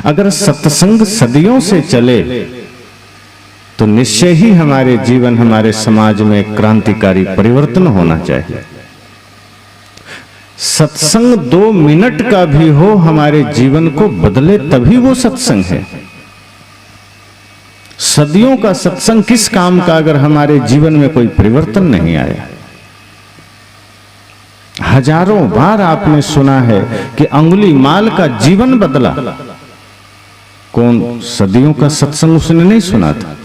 अगर सत्संग सदियों से चले तो निश्चय ही हमारे जीवन, हमारे समाज में क्रांतिकारी परिवर्तन होना चाहिए। सत्संग 2 मिनट का भी हो, हमारे जीवन को बदले, तभी वो सत्संग है। सदियों का सत्संग किस काम का अगर हमारे जीवन में कोई परिवर्तन नहीं आया। हजारों बार आपने सुना है कि अंगुलीमाल का जीवन बदला। कौन? सदियों का सत्संग उसने नहीं सुना था,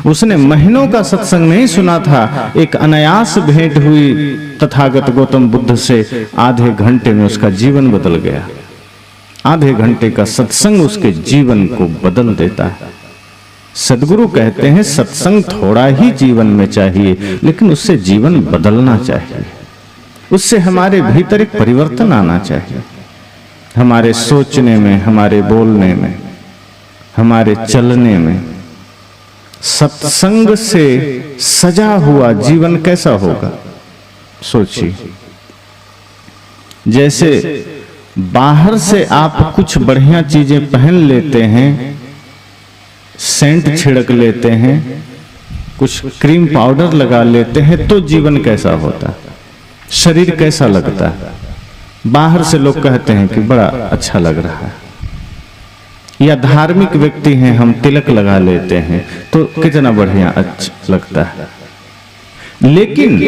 उसने महीनों का सत्संग नहीं सुना था। एक अनायास भेंट हुई तथागत गौतम बुद्ध से, आधे घंटे में उसका जीवन बदल गया। आधे घंटे का सत्संग उसके जीवन को बदल देता है। सदगुरु कहते हैं सत्संग थोड़ा ही जीवन में चाहिए, लेकिन उससे जीवन बदलना चाहिए। उससे हमारे भीतर एक परिवर्तन आना चाहिए, हमारे सोचने में, हमारे बोलने में, हमारे चलने में। सत्संग से सजा हुआ जीवन कैसा होगा? सोचिए। जैसे बाहर से आप कुछ बढ़िया चीजें पहन लेते हैं, सेंट छिड़क लेते हैं, कुछ क्रीम पाउडर लगा लेते हैं, तो जीवन कैसा होता है, शरीर कैसा लगता है? बाहर से लोग कहते हैं कि बड़ा अच्छा लग रहा है। या धार्मिक व्यक्ति हैं, हम तिलक लगा लेते हैं तो कितना बढ़िया अच्छा लगता है। लेकिन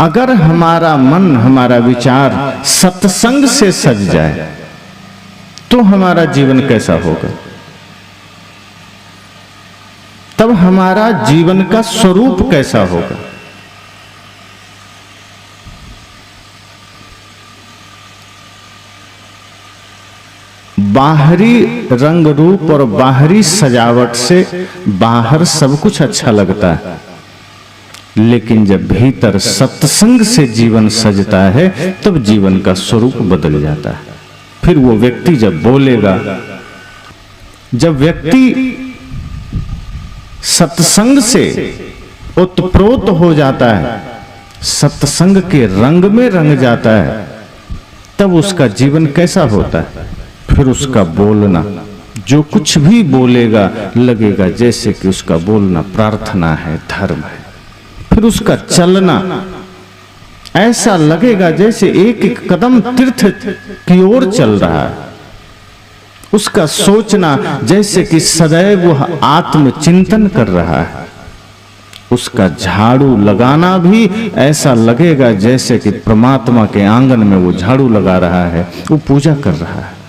अगर हमारा मन, हमारा विचार सत्संग से सज जाए तो हमारा जीवन कैसा होगा? तब हमारा जीवन का स्वरूप कैसा होगा? बाहरी रंग रूप और बाहरी सजावट से बाहर सब कुछ अच्छा लगता है, लेकिन जब भीतर सत्संग से जीवन सजता है तब जीवन का स्वरूप बदल जाता है। फिर वो व्यक्ति जब बोलेगा, जब व्यक्ति सत्संग से ओतप्रोत हो जाता है, सत्संग के रंग में रंग जाता है, तब उसका जीवन कैसा होता है? फिर उसका बोलना, जो कुछ भी बोलेगा लगेगा जैसे कि उसका बोलना प्रार्थना है, धर्म है। फिर उसका चलना ऐसा लगेगा जैसे एक एक कदम तीर्थ की ओर चल रहा है। उसका सोचना जैसे कि सदैव वह आत्मचिंतन कर रहा है। उसका झाड़ू लगाना भी ऐसा लगेगा जैसे कि परमात्मा के आंगन में वो झाड़ू लगा रहा है, वो पूजा कर रहा है।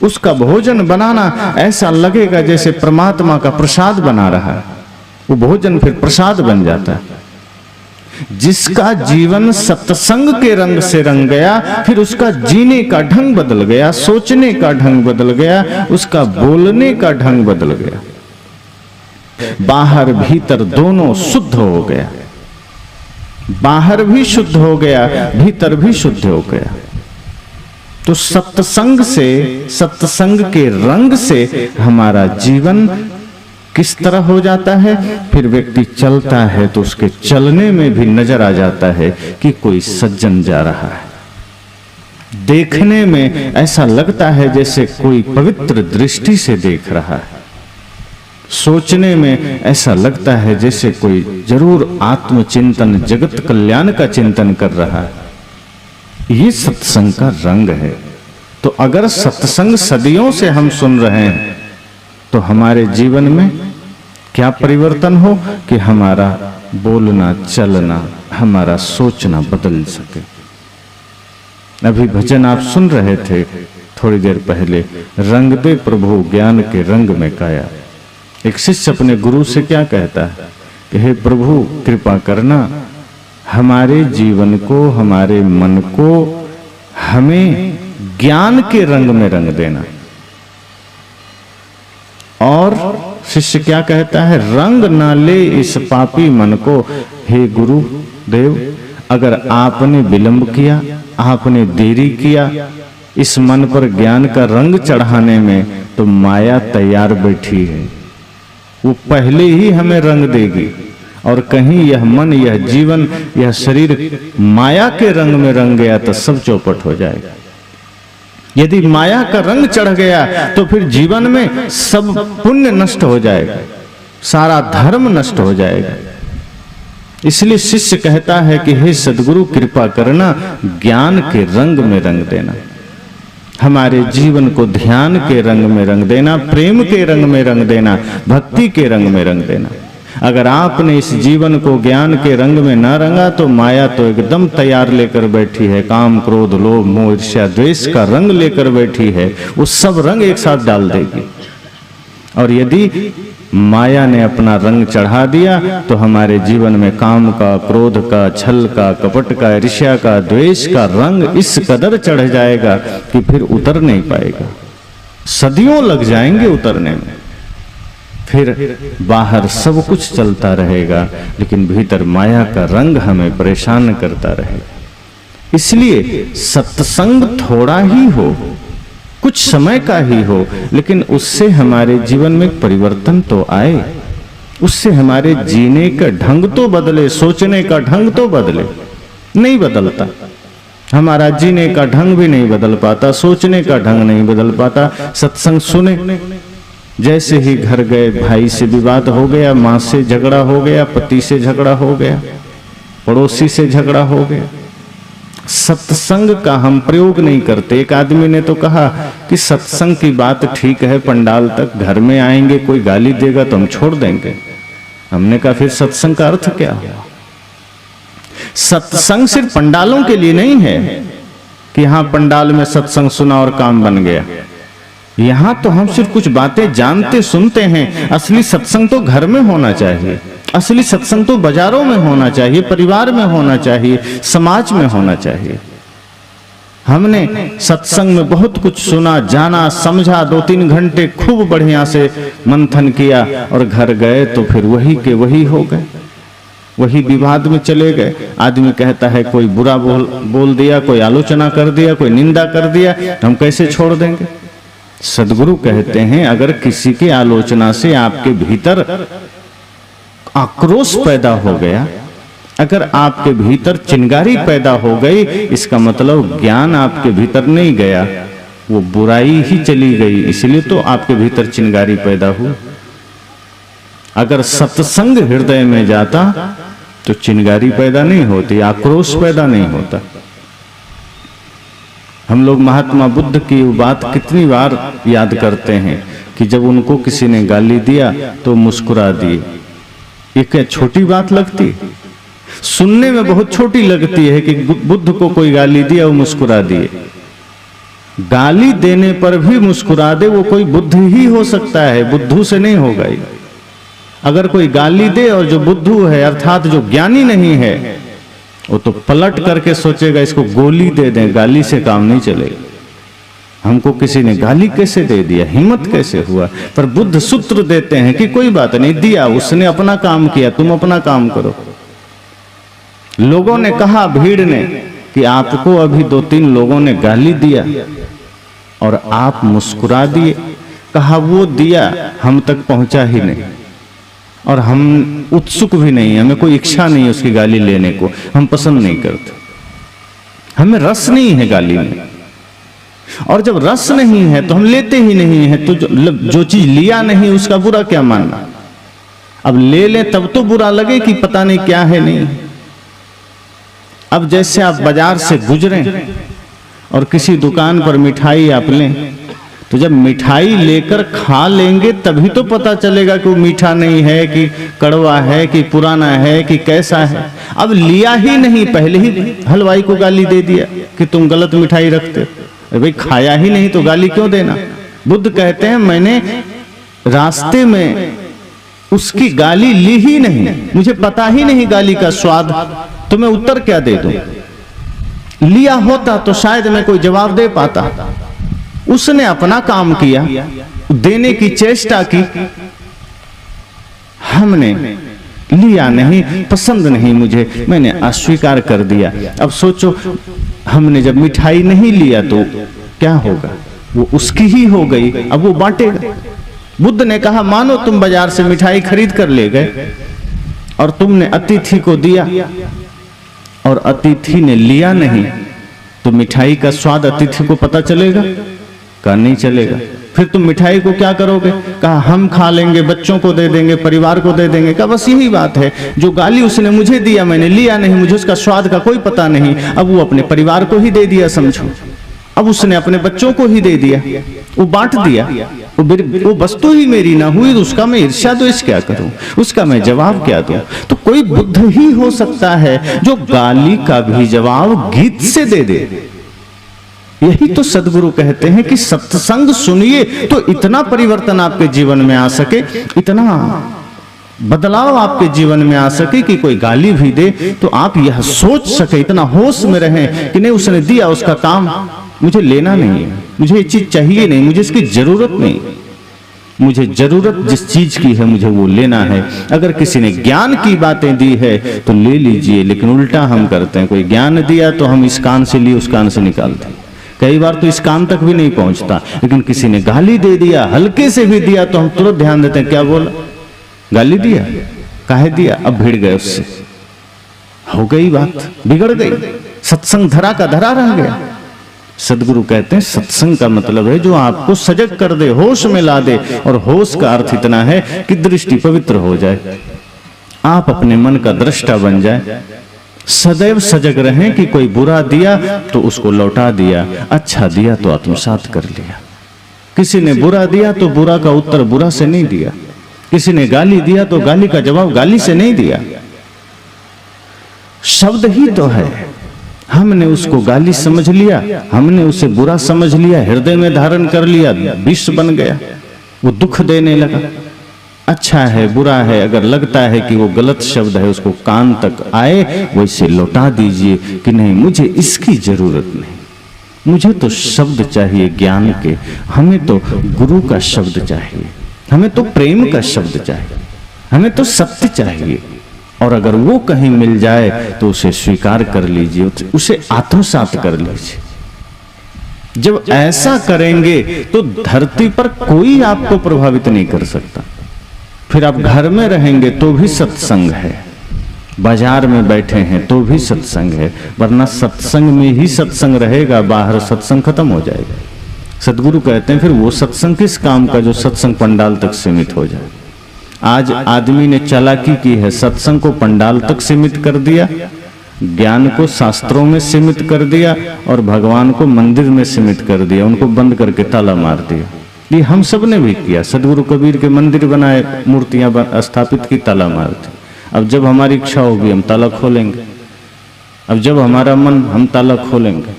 उसका भोजन बनाना ऐसा लगेगा जैसे परमात्मा का प्रसाद बना रहा है, वो भोजन फिर प्रसाद बन जाता है। जिसका जीवन सत्संग के रंग से रंग गया, फिर उसका जीने का ढंग बदल गया, सोचने का ढंग बदल गया, उसका बोलने का ढंग बदल गया। बाहर भीतर दोनों शुद्ध हो गया, बाहर भी शुद्ध हो गया, भीतर भी शुद्ध हो गया। तो सत्संग से, सत्संग के रंग से हमारा जीवन किस तरह हो जाता है? फिर व्यक्ति चलता है तो उसके चलने में भी नजर आ जाता है कि कोई सज्जन जा रहा है। देखने में ऐसा लगता है जैसे कोई पवित्र दृष्टि से देख रहा है। सोचने में ऐसा लगता है जैसे कोई जरूर आत्मचिंतन, जगत कल्याण का चिंतन कर रहा है। ये सत्संग का रंग है। तो अगर सत्संग सदियों से हम सुन रहे हैं तो हमारे जीवन में क्या परिवर्तन हो कि हमारा बोलना, चलना, हमारा सोचना बदल सके। अभी भजन आप सुन रहे थे थोड़ी देर पहले, रंग दे प्रभु ज्ञान के रंग में काया। एक शिष्य अपने गुरु से क्या कहता है कि हे प्रभु कृपा करना, हमारे जीवन को, हमारे मन को हमें ज्ञान के रंग में रंग देना। और शिष्य क्या कहता है? रंग ना ले इस पापी मन को, हे गुरु देव, अगर आपने विलंब किया, आपने देरी किया इस मन पर ज्ञान का रंग चढ़ाने में, तो माया तैयार बैठी है, वो पहले ही हमें रंग देगी। और कहीं यह मन, यह जीवन, यह शरीर माया के रंग में रंग गया तो सब चौपट हो जाएगा। यदि माया का रंग चढ़ गया तो फिर जीवन में सब पुण्य नष्ट हो जाएगा, सारा धर्म नष्ट हो जाएगा। इसलिए शिष्य कहता है कि हे सद्गुरु कृपा करना, ज्ञान के रंग में रंग देना, हमारे जीवन को ध्यान के रंग में रंग देना, प्रेम के रंग में रंग देना, भक्ति के रंग में रंग देना। अगर आपने इस जीवन को ज्ञान के रंग में न रंगा तो माया तो एकदम तैयार लेकर बैठी है, काम क्रोध लोभ मोह ईर्ष्या द्वेष का रंग लेकर बैठी है, वो सब रंग एक साथ डाल देगी। और यदि माया ने अपना रंग चढ़ा दिया तो हमारे जीवन में काम का, क्रोध का, छल का, कपट का, ईर्ष्या का, द्वेष का रंग इस कदर चढ़ जाएगा कि फिर उतर नहीं पाएगा, सदियों लग जाएंगे उतरने में। फिर बाहर सब कुछ चलता रहेगा लेकिन भीतर माया का रंग हमें परेशान करता रहेगा। इसलिए सत्संग थोड़ा ही हो, कुछ समय का ही हो, लेकिन उससे हमारे जीवन में परिवर्तन तो आए, उससे हमारे जीने का ढंग तो बदले, सोचने का ढंग तो बदले। नहीं बदलता, हमारा जीने का ढंग भी नहीं बदल पाता, सोचने का ढंग नहीं बदल पाता। सत्संग सुने, जैसे ही घर गए भाई से विवाद हो गया, माँ से झगड़ा हो गया, पति से झगड़ा हो गया, पड़ोसी से झगड़ा हो गया। सत्संग का हम प्रयोग नहीं करते। एक आदमी ने तो कहा कि सत्संग की बात ठीक है, पंडाल तक, घर में आएंगे कोई गाली देगा तो हम छोड़ देंगे। हमने कहा फिर सत्संग का अर्थ क्या हुआ? सत्संग सिर्फ पंडालों के लिए नहीं है कि हाँ पंडाल में सत्संग सुना और काम बन गया। यहां तो हम सिर्फ कुछ बातें जानते सुनते हैं। असली सत्संग तो घर में होना चाहिए, असली सत्संग तो बाजारों में होना चाहिए, परिवार में होना चाहिए, समाज में होना चाहिए। हमने सत्संग में बहुत कुछ सुना, जाना, समझा, 2-3 घंटे खूब बढ़िया से मंथन किया और घर गए तो फिर वही के वही हो गए, वही विवाद में चले गए। आदमी कहता है कोई बुरा बोल दिया, कोई आलोचना कर दिया, कोई निंदा कर दिया, हम कैसे छोड़ देंगे? सद्गुरु कहते हैं अगर किसी की आलोचना से आपके भीतर आक्रोश पैदा हो गया, अगर आपके भीतर चिंगारी पैदा हो गई, इसका मतलब ज्ञान आपके भीतर नहीं गया, वो बुराई ही चली गई, इसलिए तो आपके भीतर चिंगारी पैदा हुई। अगर सत्संग हृदय में जाता तो चिंगारी पैदा नहीं होती, आक्रोश पैदा नहीं होता। हम लोग महात्मा बुद्ध की बात कितनी बार याद करते हैं कि जब उनको किसी ने गाली दिया तो मुस्कुरा दिए। ये क्या छोटी बात लगती? सुनने में बहुत छोटी लगती है कि बुद्ध को कोई गाली दिया वो मुस्कुरा दिए। गाली देने पर भी मुस्कुरा दे वो कोई बुद्ध ही हो सकता है, बुद्धू से नहीं होगा। अगर कोई गाली दे और जो बुद्धू है अर्थात जो ज्ञानी नहीं है, वो तो पलट करके सोचेगा इसको गोली दे दें, गाली से काम नहीं चलेगा। हमको किसी ने गाली कैसे दे दिया, हिम्मत कैसे हुआ? पर बुद्ध सूत्र देते हैं कि कोई बात नहीं, दिया उसने अपना काम किया, तुम अपना काम करो। लोगों ने कहा, भीड़ ने, कि आपको अभी 2-3 लोगों ने गाली दिया और आप मुस्कुरा दिए। कहा वो दिया, हम तक पहुंचा ही नहीं और हम उत्सुक भी नहीं, हमें कोई इच्छा नहीं है उसकी गाली लेने को, हम पसंद नहीं करते, हमें रस नहीं है गाली में। और जब रस नहीं है तो हम लेते ही नहीं है, तो जो चीज लिया नहीं उसका बुरा क्या मानना? अब ले लें तब तो बुरा लगे कि पता नहीं क्या है नहीं। अब जैसे आप बाजार से गुजरें और किसी दुकान पर मिठाई आप लें, तो जब मिठाई लेकर खा लेंगे तभी तो पता चलेगा कि वो मीठा नहीं है, कि कड़वा है, कि पुराना है, कि कैसा है। अब लिया ही नहीं, पहले ही हलवाई को गाली दे दिया कि तुम गलत मिठाई रखते। भाई खाया ही नहीं तो गाली क्यों देना? बुद्ध कहते हैं मैंने रास्ते में उसकी गाली ली ही नहीं, मुझे पता ही नहीं गाली का स्वाद, तो मैं उत्तर क्या दे दूं? लिया होता तो शायद मैं कोई जवाब दे पाता। उसने अपना काम किया, देने की चेष्टा की, हमने लिया नहीं, पसंद नहीं मुझे, मैंने अस्वीकार कर दिया। अब सोचो हमने जब मिठाई नहीं लिया तो क्या होगा? वो उसकी ही हो गई, अब वो बांटेगा। बुद्ध ने कहा मानो तुम बाजार से मिठाई खरीद कर ले गए और तुमने अतिथि को दिया और अतिथि ने लिया नहीं, तो मिठाई का स्वाद अतिथि को पता चलेगा? कहा नहीं चलेगा। फिर तुम मिठाई को क्या करोगे? कहा हम खा लेंगे, बच्चों को दे देंगे, परिवार को दे देंगे। कहा बस यही बात है, जो गाली उसने मुझे दिया, मैंने लिया नहीं, मुझे उसका स्वाद का कोई पता नहीं, अब वो अपने परिवार को ही दे दिया समझो, अब उसने अपने बच्चों को ही दे दिया, वो बांट दिया, वो वस्तु ही मेरी ना हुई, तो उसका मैं ईर्ष्या द्वेष क्या करूं, उसका मैं जवाब क्या दूं? तो कोई बुद्ध ही हो सकता है जो गाली का भी जवाब गीत से दे दे। यही तो सदगुरु कहते हैं कि सत्संग सुनिए तो इतना परिवर्तन आपके जीवन में आ सके, इतना बदलाव आपके जीवन में आ सके कि कोई गाली भी दे तो आप यह सोच सके, इतना होश में रहें कि नहीं उसने दिया, उसका काम मुझे लेना नहीं है, मुझे ये चीज चाहिए नहीं, मुझे इसकी जरूरत नहीं, मुझे जरूरत जिस चीज की है मुझे वो लेना है। अगर किसी ने ज्ञान की बातें दी है तो ले लीजिए, लेकिन उल्टा हम करते हैं, कोई ज्ञान दिया तो हम इस कान से लिए उस कान से निकालते हैं, कई बार तो इस कान तक भी नहीं पहुंचता। लेकिन किसी ने गाली दे दिया, हल्के से भी दिया, तो हम तुरंत ध्यान देते हैं, क्या बोला, गाली दिया, काहे दिया, अब भिड़ गए उससे, हो गई बात, बिगड़ गई, सत्संग धरा का धरा रह गया। सदगुरु कहते हैं सत्संग का मतलब है जो आपको सजग कर दे, होश में ला दे, और होश का अर्थ इतना है कि दृष्टि पवित्र हो जाए, आप अपने मन का दृष्टा बन जाए, सदैव सजग रहें कि कोई बुरा दिया तो उसको लौटा दिया, अच्छा दिया तो आत्मसात कर लिया। किसी ने बुरा दिया तो बुरा का उत्तर बुरा से नहीं दिया, किसी ने गाली दिया तो गाली का जवाब गाली से नहीं दिया। शब्द ही तो है, हमने उसको गाली समझ लिया, हमने उसे बुरा समझ लिया, हृदय में धारण कर लिया, विष बन गया, वो दुख देने लगा। अच्छा है बुरा है, अगर लगता है कि वो गलत शब्द है उसको कान तक आए वैसे लौटा दीजिए कि नहीं मुझे इसकी जरूरत नहीं, मुझे तो शब्द चाहिए ज्ञान के, हमें तो गुरु का शब्द चाहिए, हमें तो प्रेम का शब्द चाहिए, हमें तो सत्य चाहिए। और अगर वो कहीं मिल जाए तो उसे स्वीकार कर लीजिए, उसे आत्मसात कर लीजिए। जब ऐसा करेंगे तो धरती पर कोई आपको प्रभावित नहीं कर सकता। फिर आप घर में रहेंगे तो भी सत्संग है, बाजार में बैठे हैं तो भी सत्संग है, वरना सत्संग में ही सत्संग रहेगा, बाहर सत्संग खत्म हो जाएगा। सदगुरु कहते हैं फिर वो सत्संग किस काम का जो सत्संग पंडाल तक सीमित हो जाए। आज आदमी ने चालाकी की है, सत्संग को पंडाल तक सीमित कर दिया, ज्ञान को शास्त्रों में सीमित कर दिया, और भगवान को मंदिर में सीमित कर दिया, उनको बंद करके ताला मार दिया। ये हम सब ने भी किया, सदगुरु कबीर के मंदिर बनाए, मूर्तियां स्थापित की, ताला मार दी। अब जब हमारी इच्छा होगी हम ताला खोलेंगे, अब जब हमारा मन, हम ताला खोलेंगे।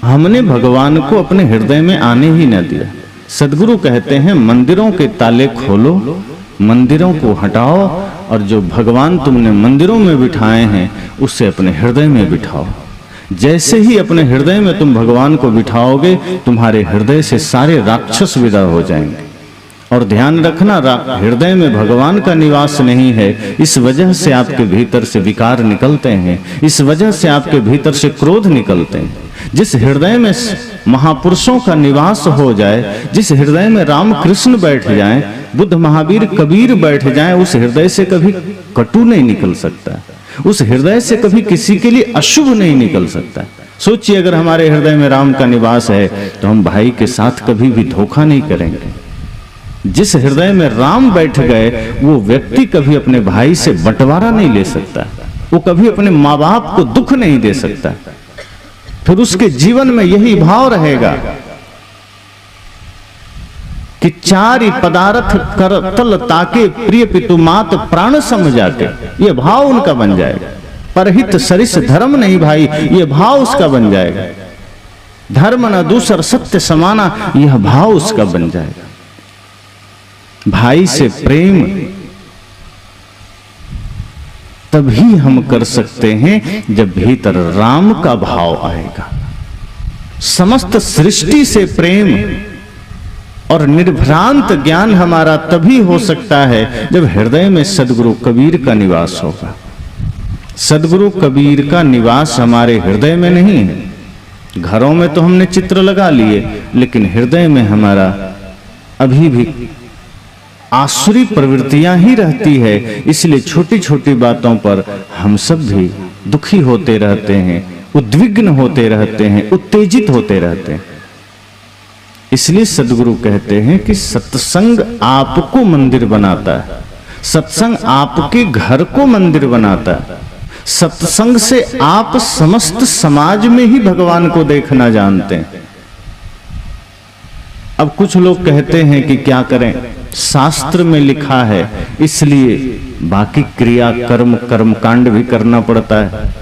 हमने भगवान को अपने हृदय में आने ही न दिया। सदगुरु कहते हैं मंदिरों के ताले खोलो, मंदिरों को हटाओ, और जो भगवान तुमने मंदिरों में बिठाए हैं उसे अपने हृदय में बिठाओ। जैसे ही अपने हृदय में तुम भगवान को बिठाओगे तुम्हारे हृदय से सारे राक्षस विदा हो जाएंगे। और ध्यान रखना, हृदय में भगवान का निवास नहीं है, इस वजह से आपके भीतर से विकार निकलते हैं, इस वजह से आपके भीतर से क्रोध निकलते हैं। जिस हृदय में महापुरुषों का निवास हो जाए, जिस हृदय में राम कृष्ण बैठ जाएं, बुद्ध महावीर कबीर बैठ जाएं, उस हृदय से कभी कटु नहीं निकल सकता, उस हृदय से कभी किसी के लिए अशुभ नहीं निकल सकता। सोचिए अगर हमारे हृदय में राम का निवास है तो हम भाई के साथ कभी भी धोखा नहीं करेंगे। जिस हृदय में राम बैठ गए वो व्यक्ति कभी अपने भाई से बंटवारा नहीं ले सकता, वो कभी अपने माँ बाप को दुख नहीं दे सकता। फिर उसके जीवन में यही भाव रहेगा कि चारि पदार्थ कर तल ताके प्रिय पितु मात प्राण सम जाके, ये भाव उनका बन जाएगा। परहित सरिस धर्म नहीं भाई, ये भाव उसका बन जाएगा। धर्म न दूसर सत्य समाना, यह भाव उसका बन जाएगा। भाई से प्रेम तभी हम कर सकते हैं जब भीतर राम का भाव आएगा। समस्त सृष्टि से प्रेम और निर्भ्रांत ज्ञान हमारा तभी हो सकता है जब हृदय में सदगुरु कबीर का निवास होगा। सदगुरु कबीर का निवास हमारे हृदय में नहीं है। घरों में तो हमने चित्र लगा लिए, लेकिन हृदय में हमारा अभी भी आसुरी प्रवृत्तियां ही रहती है। इसलिए छोटी छोटी बातों पर हम सब भी दुखी होते रहते हैं, उद्विग्न होते रहते हैं, उत्तेजित होते रहते हैं। इसलिए सद्गुरु कहते हैं कि सत्संग आपको मंदिर बनाता है, सत्संग आपके घर को मंदिर बनाता है। सत्संग से आप समस्त समाज में ही भगवान को देखना जानते हैं। अब कुछ लोग कहते हैं कि क्या करें, शास्त्र में लिखा है इसलिए बाकी क्रिया कर्म कांड भी करना पड़ता है।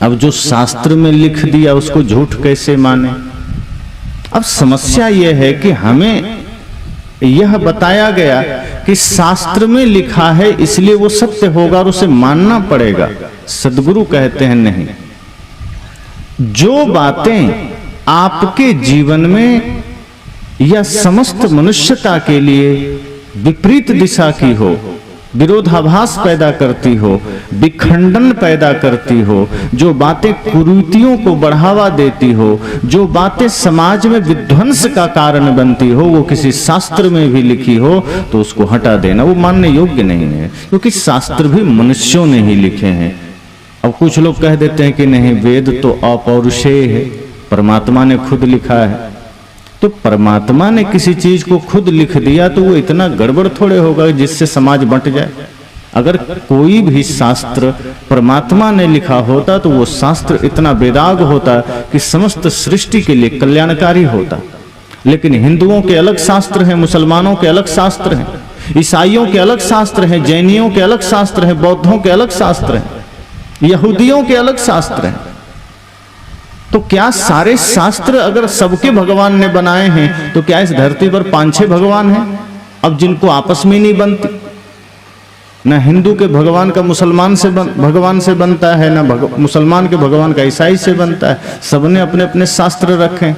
अब जो शास्त्र में लिख दिया उसको झूठ कैसे माने। अब समस्या यह है कि हमें यह बताया गया कि शास्त्र में लिखा है इसलिए वो सत्य होगा और उसे मानना पड़ेगा। सद्गुरु कहते हैं नहीं, जो बातें आपके जीवन में या समस्त मनुष्यता के लिए विपरीत दिशा की हो, विरोधाभास पैदा करती हो, विखंडन पैदा करती हो, जो बातें कुरीतियों को बढ़ावा देती हो, जो बातें समाज में विध्वंस का कारण बनती हो, वो किसी शास्त्र में भी लिखी हो तो उसको हटा देना, वो मानने योग्य नहीं है, क्योंकि शास्त्र भी मनुष्यों ने ही लिखे हैं। अब कुछ लोग कह देते हैं कि नहीं, वेद तो अपौरुषेय है, परमात्मा ने खुद लिखा है। तो परमात्मा ने किसी चीज को खुद लिख दिया तो वो इतना गड़बड़ थोड़े होगा जिससे समाज बंट जाए। अगर कोई भी शास्त्र परमात्मा ने लिखा होता तो वो शास्त्र इतना बेदाग होता कि समस्त सृष्टि के लिए कल्याणकारी होता। लेकिन हिंदुओं के अलग शास्त्र हैं, मुसलमानों के अलग शास्त्र हैं, ईसाइयों के अलग शास्त्र हैं, जैनियों के अलग शास्त्र हैं, बौद्धों के अलग शास्त्र हैं, यहूदियों के अलग शास्त्र हैं। तो क्या सारे शास्त्र अगर सबके भगवान ने बनाए हैं तो क्या इस धरती पर 5-6 भगवान हैं अब जिनको आपस में नहीं बनती? ना हिंदू के भगवान का मुसलमान से भगवान से बनता है, ना मुसलमान के भगवान का ईसाई से बनता है। सबने अपने अपने शास्त्र रखे,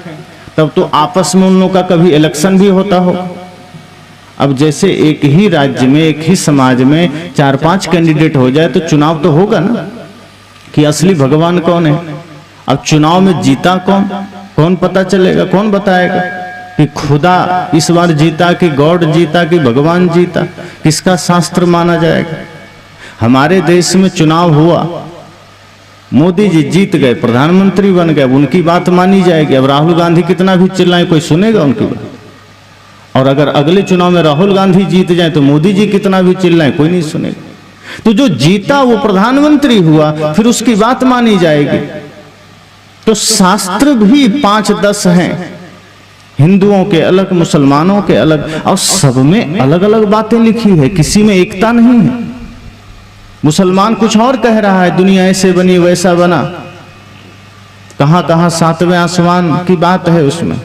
तब तो आपस में उन लोगों का कभी इलेक्शन भी होता हो। अब जैसे एक ही राज्य में, एक ही समाज में 4-5 कैंडिडेट हो जाए तो चुनाव तो होगा ना कि असली भगवान कौन है। अब चुनाव में जीता कौन पता चलेगा, कौन बताएगा कि खुदा इस बार जीता कि गॉड जीता कि भगवान जीता? किसका शास्त्र माना जाएगा? हमारे देश में चुनाव हुआ, मोदी जी जीत गए, प्रधानमंत्री बन गए, उनकी बात मानी जाएगी। अब राहुल गांधी कितना भी चिल्लाए, कोई सुनेगा उनकी बात? और अगर अगले चुनाव में राहुल गांधी जीत जाए तो मोदी जी कितना भी चिल्लाए, कोई नहीं सुनेगा। तो जो जीता वो प्रधानमंत्री हुआ, फिर उसकी बात मानी जाएगी। तो शास्त्र भी 5-10 हैं, हिंदुओं के अलग, मुसलमानों के अलग, और सब में अलग अलग बातें लिखी है, किसी में एकता नहीं है। मुसलमान कुछ और कह रहा है, दुनिया ऐसे बनी वैसा बना, कहां कहां 7वें आसमान की बात है उसमें।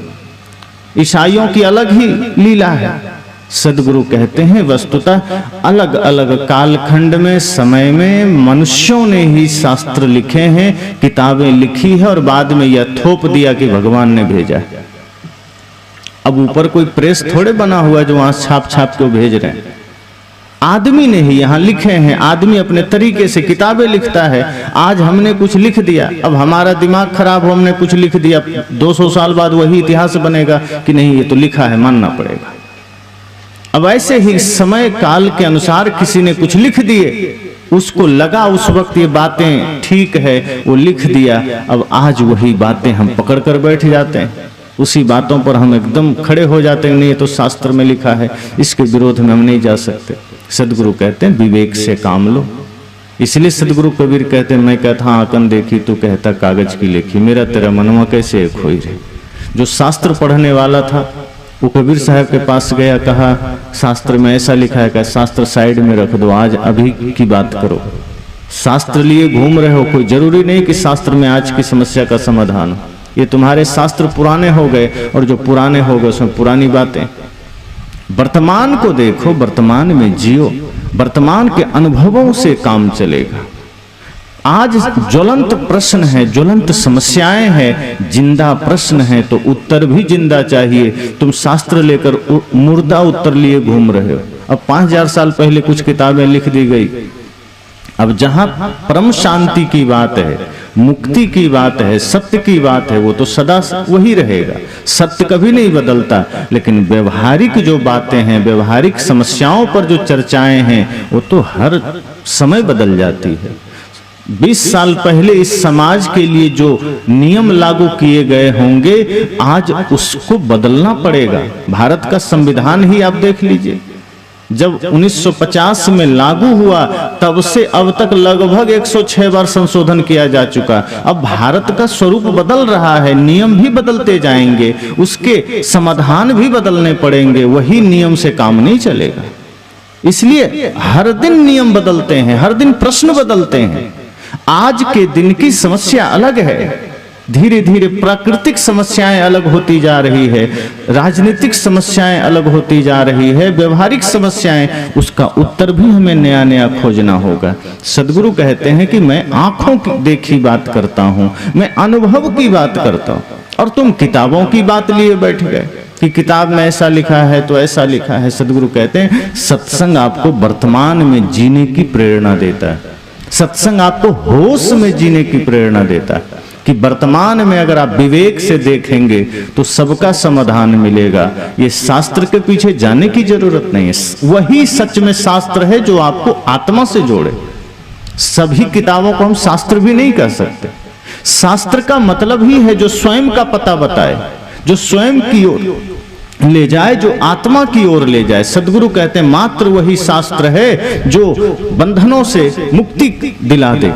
ईसाइयों की अलग ही लीला है। सद्गुरु कहते हैं वस्तुतः अलग अलग कालखंड में, समय में मनुष्यों ने ही शास्त्र लिखे हैं, किताबें लिखी है और बाद में यह थोप दिया कि भगवान ने भेजा है। अब ऊपर कोई प्रेस थोड़े बना हुआ है जो वहां छाप छाप के भेज रहे हैं, आदमी ने ही यहाँ लिखे हैं। आदमी अपने तरीके से किताबें लिखता है। आज हमने कुछ लिख दिया, अब हमारा दिमाग खराब हो, हमने कुछ लिख दिया, 200 साल बाद वही इतिहास बनेगा कि नहीं ये तो लिखा है, मानना पड़ेगा। अब ऐसे ही समय काल के अनुसार किसी ने कुछ लिख दिए, उसको लगा उस वक्त ये बातें ठीक है, वो लिख दिया। अब आज वही बातें हम पकड़ कर बैठ जाते हैं, उसी बातों पर हम एकदम खड़े हो जाते हैं, नहीं ये तो शास्त्र में लिखा है, इसके विरोध में हम नहीं जा सकते। सदगुरु कहते हैं विवेक से काम लो। इसलिए सदगुरु कबीर कहते हैं, मैं कहता हाँ आंकन देखी, तू कहता कागज की लेखी, मेरा तेरा मनवा कैसे एक होई रे। जो शास्त्र पढ़ने वाला था वो कबीर साहब के पास गया, कहा शास्त्र में ऐसा लिखा है, कहा शास्त्र साइड में रख दो, आज अभी की बात करो। शास्त्र लिए घूम रहे हो, कोई जरूरी नहीं कि शास्त्र में आज की समस्या का समाधान हो। ये तुम्हारे शास्त्र पुराने हो गए, और जो पुराने हो गए उसमें पुरानी बातें। वर्तमान को देखो, वर्तमान में जियो, वर्तमान के अनुभवों से काम चलेगा। आज ज्वलंत प्रश्न है, ज्वलंत समस्याएं हैं, जिंदा प्रश्न है, तो उत्तर भी जिंदा चाहिए। तुम शास्त्र लेकर मुर्दा उत्तर लिए घूम रहे हो। अब 5000 साल पहले कुछ किताबें लिख दी गई। अब जहां परम शांति की बात है, मुक्ति की बात है, सत्य की बात है, वो तो सदा वही रहेगा, सत्य कभी नहीं बदलता। लेकिन व्यवहारिक जो बातें हैं, व्यवहारिक समस्याओं पर जो चर्चाएं हैं, वो तो हर समय बदल जाती है। 20 साल पहले इस समाज के लिए जो नियम लागू किए गए होंगे, आज उसको बदलना पड़ेगा। भारत का संविधान ही आप देख लीजिए, जब 1950 में लागू हुआ तब से अब तक लगभग 106 बार संशोधन किया जा चुका। अब भारत का स्वरूप बदल रहा है, नियम भी बदलते जाएंगे, उसके समाधान भी बदलने पड़ेंगे, वही नियम से काम नहीं चलेगा। इसलिए हर दिन नियम बदलते हैं, हर दिन प्रश्न बदलते हैं। आज के दिन की समस्या अलग है, धीरे धीरे प्राकृतिक समस्याएं अलग होती जा रही है, राजनीतिक समस्याएं अलग होती जा रही है, व्यवहारिक समस्याएं, उसका उत्तर भी हमें नया नया खोजना होगा। सदगुरु कहते हैं कि मैं आंखों की देखी बात करता हूं, मैं अनुभव की बात करता हूं, और तुम किताबों की बात लिए बैठ गए कि किताब में ऐसा लिखा है तो ऐसा लिखा है। सदगुरु कहते हैं सत्संग आपको वर्तमान में जीने की प्रेरणा देता है, सत्संग आपको होश में जीने की प्रेरणा देता है कि वर्तमान में अगर आप विवेक से देखेंगे तो सबका समाधान मिलेगा। ये शास्त्र के पीछे जाने की जरूरत नहीं है, वही सच में शास्त्र है जो आपको आत्मा से जोड़े। सभी किताबों को हम शास्त्र भी नहीं कह सकते। शास्त्र का मतलब ही है जो स्वयं का पता बताए, जो स्वयं की ओर ले जाए, जो आत्मा की ओर ले जाए। सदगुरु कहते हैं मात्र वही शास्त्र है जो बंधनों से मुक्ति दिला दे,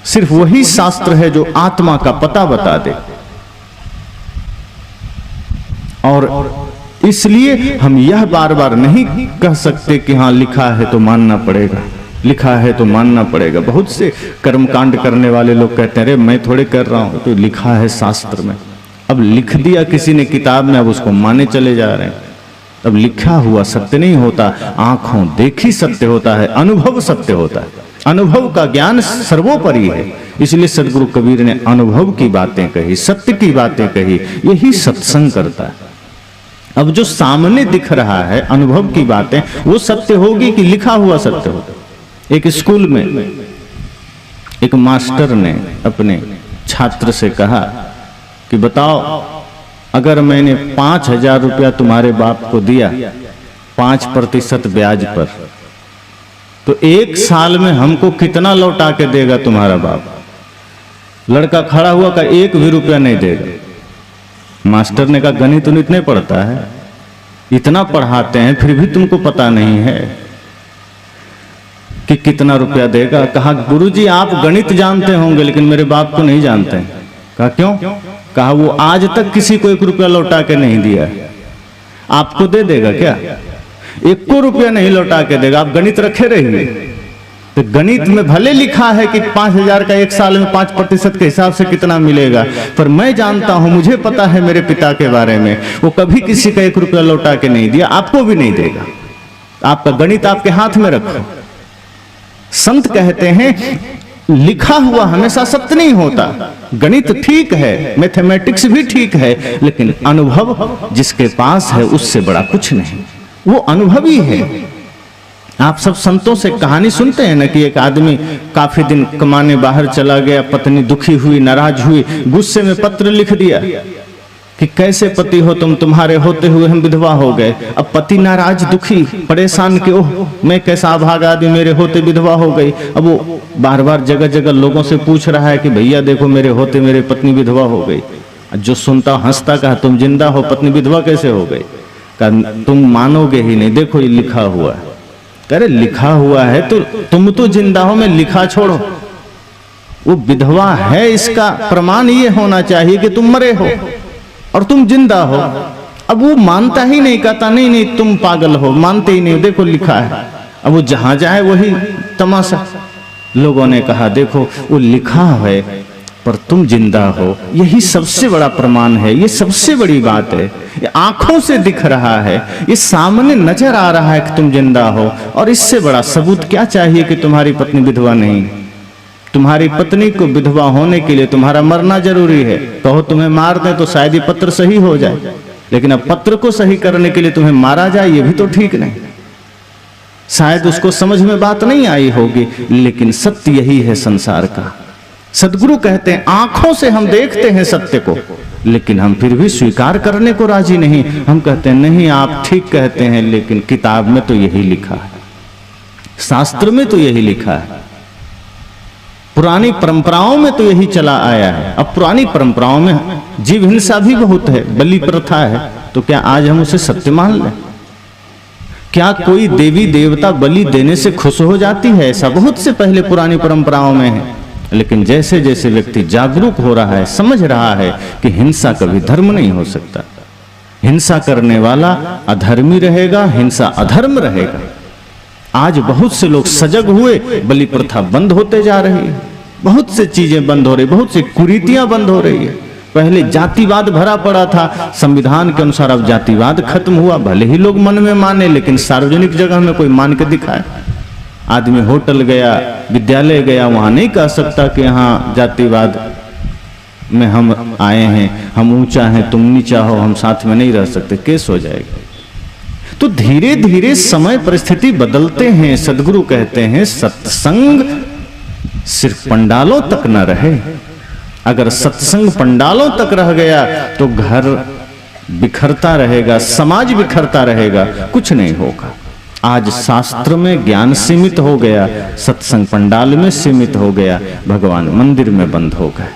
सिर्फ वही शास्त्र है जो आत्मा का पता बता दे। और इसलिए हम यह बार बार नहीं कह सकते कि हाँ लिखा है तो मानना पड़ेगा, लिखा है तो मानना पड़ेगा। बहुत से कर्मकांड करने वाले लोग कहते हैं अरे मैं थोड़े कर रहा हूं, तो लिखा है शास्त्र में। अब लिख दिया किसी ने किताब में, अब उसको माने चले जा रहे हैं। अब लिखा हुआ सत्य नहीं होता, आंखों देखी सत्य होता है, अनुभव सत्य होता है। अनुभव का ज्ञान सर्वोपरि है। इसलिए सदगुरु कबीर ने अनुभव की बातें कही, सत्य की बातें कही, यही सत्संग करता है। अब जो सामने दिख रहा है अनुभव की बातें, वो सत्य होगी कि लिखा हुआ सत्य होगा। एक स्कूल में एक मास्टर ने अपने छात्र से कहा कि बताओ अगर मैंने 5,000 रुपया तुम्हारे बाप को दिया 5% ब्याज पर, तो 1 साल में हमको कितना लौटा के देगा तुम्हारा बाप? लड़का खड़ा हुआ का 1 भी रुपया नहीं देगा। मास्टर ने कहा गणित उन्नित नहीं पढ़ता है, इतना पढ़ाते हैं फिर भी तुमको पता नहीं है कि कितना रुपया देगा। कहा गुरुजी आप गणित जानते होंगे लेकिन मेरे बाप को नहीं जानते हैं। कहा क्यों? कहा वो आज तक किसी को 1 रुपया लौटा के नहीं दिया, आपको दे देगा क्या? 1 रुपया नहीं लौटा के देगा, आप गणित रखे रहिए। तो गणित में भले लिखा है कि 5,000 का 1 साल में 5% के हिसाब से कितना मिलेगा, पर मैं जानता हूं, मुझे पता है मेरे पिता के बारे में, वो कभी किसी का 1 रुपया लौटा के नहीं दिया, आपको भी नहीं देगा। आपका गणित आपके हाथ में रखो। संत कहते हैं लिखा हुआ हमेशा सत्य नहीं होता। गणित ठीक है, मैथमेटिक्स भी ठीक है, लेकिन अनुभव जिसके पास है उससे बड़ा कुछ नहीं, वो अनुभवी है। आप सब संतों से कहानी सुनते हैं ना कि एक आदमी काफी दिन कमाने बाहर चला गया, पत्नी दुखी हुई, नाराज हुई, गुस्से में पत्र लिख दिया कि कैसे पति हो तुम, तुम्हारे होते हुए हम विधवा हो गए। अब पति नाराज, दुखी, परेशान कि ओह मैं कैसा अभागा आदमी, मेरे होते विधवा हो गई। अब वो बार बार जगह जगह लोगों से पूछ रहा है कि भैया देखो मेरे होते मेरे पत्नी विधवा हो गई। जो सुनता हंसता, कहा तुम जिंदा हो, पत्नी विधवा कैसे हो गई? कहा तुम मानोगे ही नहीं, देखो ये लिखा हुआ है। अरे लिखा हुआ है तो तुम तो जिंदा हो, मैं लिखा छोड़ो, वो विधवा है इसका प्रमाण ये होना चाहिए कि तुम मरे हो और तुम जिंदा हो। अब वो मानता ही नहीं, कहता नहीं नहीं तुम पागल हो, मानते ही नहीं, देखो लिखा है। अब वो जहां जाए वही तमाशा। लोगों ने कहा देखो वो लिखा है पर तुम जिंदा हो, यही सबसे बड़ा प्रमाण है, ये सबसे बड़ी बात है। ये आंखों से दिख रहा है, ये सामने नजर आ रहा है कि तुम जिंदा हो, और इससे बड़ा सबूत क्या चाहिए कि तुम्हारी पत्नी विधवा नहीं। तुम्हारी पत्नी को विधवा होने के लिए तुम्हारा मरना जरूरी है। कहो तुम्हें मार दे तो शायद ये पत्र सही हो जाए, लेकिन अब पत्र को सही करने के लिए तुम्हें मारा जाए ये भी तो ठीक नहीं। शायद उसको समझ में बात नहीं आई होगी, लेकिन सत्य यही है संसार का सदगुरु कहते हैं आंखों से हम देखते हैं सत्य को, लेकिन हम फिर भी स्वीकार करने को राजी नहीं। हम कहते हैं नहीं आप ठीक कहते हैं, लेकिन किताब में तो यही लिखा है, शास्त्र में तो यही लिखा है, पुरानी परंपराओं में तो यही चला आया है। अब पुरानी परंपराओं में जीव हिंसा भी बहुत है, बलि प्रथा है, तो क्या आज हम उसे सत्य मान लें? क्या कोई देवी देवता बलि देने से खुश हो जाती है? ऐसा बहुत से पहले पुरानी परंपराओं में है। लेकिन जैसे जैसे व्यक्ति जागरूक हो रहा है, समझ रहा है कि हिंसा कभी धर्म नहीं हो सकता, हिंसा करने वाला अधर्मी रहेगा, हिंसा अधर्म रहेगा। आज बहुत से लोग सजग हुए, बलि प्रथा बंद होते जा रही है, बहुत से चीजें बंद हो रही, बहुत सी कुरीतियां बंद हो रही है। पहले जातिवाद भरा पड़ा था, संविधान के अनुसार अब जातिवाद खत्म हुआ। भले ही लोग मन में माने, लेकिन सार्वजनिक जगह में कोई मान के दिखाए। आदमी होटल गया, विद्यालय गया, वहां नहीं कह सकता कि यहाँ जातिवाद में हम आए हैं, हम ऊंचा हैं तुम नीचा हो, हम साथ में नहीं रह सकते, केस हो जाएगा। तो धीरे धीरे समय परिस्थिति बदलते हैं। सदगुरु कहते हैं सत्संग सिर्फ पंडालों तक न रहे। अगर सत्संग पंडालों तक रह गया तो घर बिखरता रहेगा, समाज बिखरता रहेगा, कुछ नहीं होगा। आज शास्त्र में ज्ञान सीमित हो गया, सत्संग पंडाल में सीमित हो गया, भगवान मंदिर में बंद हो गए,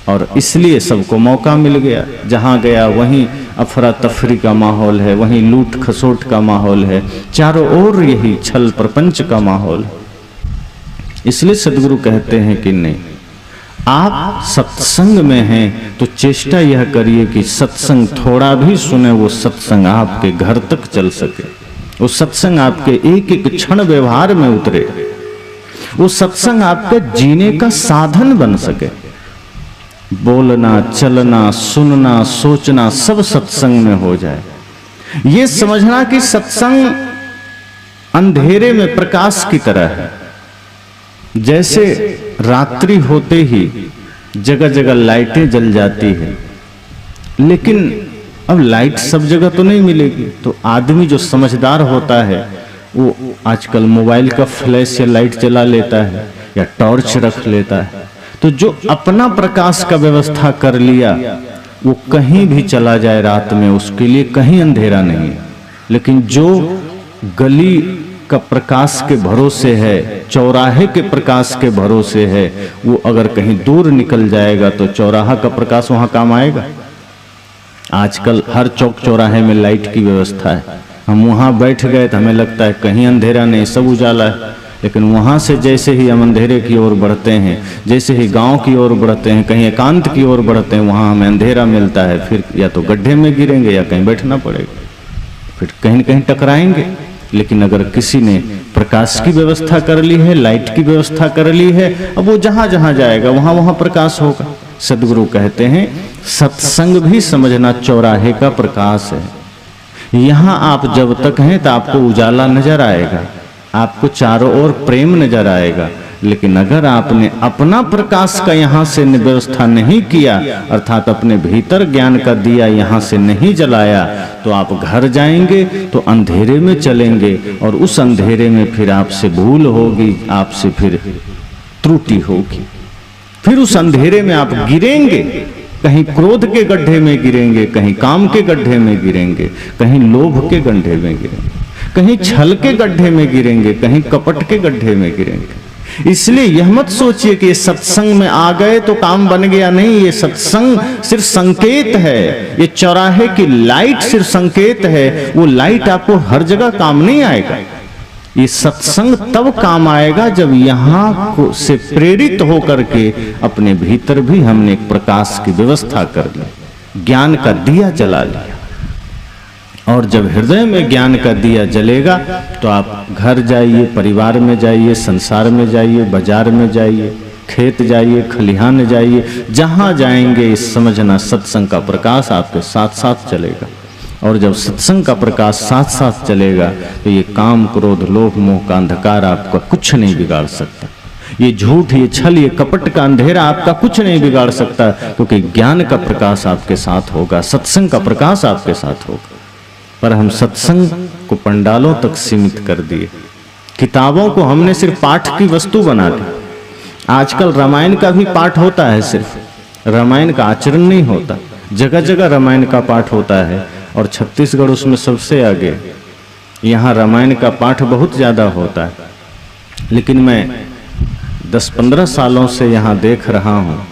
और इसलिए सबको मौका मिल गया। जहां गया वहीं अफरा तफरी का माहौल है, वहीं लूट खसोट का माहौल है, चारों ओर यही छल प्रपंच का माहौल है। इसलिए सदगुरु कहते हैं कि नहीं, आप सत्संग में हैं तो चेष्टा यह करिए कि सत्संग थोड़ा भी सुने, वो सत्संग आपके घर तक चल सके, वो सत्संग आपके एक एक क्षण व्यवहार में उतरे, वो सत्संग आपके जीने का साधन बन सके। बोलना, चलना, सुनना, सोचना सब सत्संग में हो जाए। ये समझना कि सत्संग अंधेरे में प्रकाश की तरह है। जैसे रात्रि होते ही जगह जगह लाइटें जल जाती है, लेकिन अब लाइट सब जगह तो नहीं मिलेगी, तो आदमी जो समझदार होता है वो आजकल मोबाइल का फ्लैश या लाइट जला लेता है या टॉर्च रख लेता है। तो जो अपना प्रकाश का व्यवस्था कर लिया वो कहीं भी चला जाए रात में, उसके लिए कहीं अंधेरा नहीं है। लेकिन जो गली का प्रकाश के भरोसे है, चौराहे के प्रकाश के भरोसे है, वो अगर कहीं दूर निकल जाएगा तो चौराहा का प्रकाश वहां काम आएगा? आजकल हर चौक चौराहे में लाइट की व्यवस्था है। हम वहां बैठ गए तो हमें लगता है कहीं अंधेरा नहीं, सब उजाला है। लेकिन वहां से जैसे ही हम अंधेरे की ओर बढ़ते हैं, जैसे ही गांव की ओर बढ़ते हैं, कहीं एकांत की ओर बढ़ते हैं, वहां हमें अंधेरा मिलता है। फिर या तो गड्ढे में गिरेंगे या कहीं बैठना पड़ेगा, फिर कहीं न कहीं टकराएंगे। लेकिन अगर किसी ने प्रकाश की व्यवस्था कर ली है, लाइट की व्यवस्था कर ली है, अब वो जहां जहां जाएगा वहां वहां प्रकाश होगा। सदगुरु कहते हैं सत्संग भी समझना चौराहे का प्रकाश है। यहां आप जब तक हैं तो आपको उजाला नजर आएगा, आपको चारों ओर प्रेम नजर आएगा। लेकिन अगर आपने अपना प्रकाश का यहाँ से व्यवस्था नहीं किया, अर्थात अपने भीतर ज्ञान का दिया यहाँ से नहीं जलाया, तो आप घर जाएंगे तो अंधेरे में चलेंगे, और उस अंधेरे में फिर आपसे भूल होगी, आपसे फिर त्रुटि होगी, फिर उस अंधेरे में आप गिरेंगे। कहीं क्रोध के गड्ढे में गिरेंगे, कहीं काम के गड्ढे में गिरेंगे, कहीं लोभ के गड्ढे में गिरेंगे, कहीं छल के गड्ढे में गिरेंगे, कहीं कपट के गड्ढे में गिरेंगे। इसलिए यह मत सोचिए कि सत्संग में आ गए तो काम बन गया। नहीं, ये सत्संग सिर्फ संकेत है, ये चौराहे की लाइट सिर्फ संकेत है। वो लाइट आपको हर जगह काम नहीं आएगा। ये सत्संग तब काम आएगा जब यहाँ से प्रेरित होकर के अपने भीतर भी हमने एक प्रकाश की व्यवस्था कर ली, ज्ञान का दिया जला लिया। और जब हृदय में ज्ञान का दिया जलेगा तो आप घर जाइए, परिवार में जाइए, संसार में जाइए, बाजार में जाइए, खेत जाइए, खलिहान जाइए, जहां जाएंगे इस समझना सत्संग का प्रकाश आपके साथ साथ चलेगा। और जब सत्संग का प्रकाश साथ साथ चलेगा तो ये काम, क्रोध, लोभ, मोह का अंधकार आपका कुछ नहीं बिगाड़ सकता। ये झूठ, ये छल, ये कपट का अंधेरा आपका कुछ नहीं बिगाड़ सकता, क्योंकि ज्ञान का प्रकाश आपके साथ होगा, सत्संग का प्रकाश आपके साथ होगा। पर हम सत्संग को पंडालों तक सीमित कर दिए, किताबों को हमने सिर्फ पाठ की वस्तु बना दी। आजकल रामायण का भी पाठ होता है, सिर्फ रामायण का आचरण नहीं होता। जगह जगह रामायण का पाठ होता है और छत्तीसगढ़ उसमें सबसे आगे। यहाँ रामायण का पाठ बहुत ज़्यादा होता है, लेकिन मैं 10-15 सालों से यहाँ देख रहा हूँ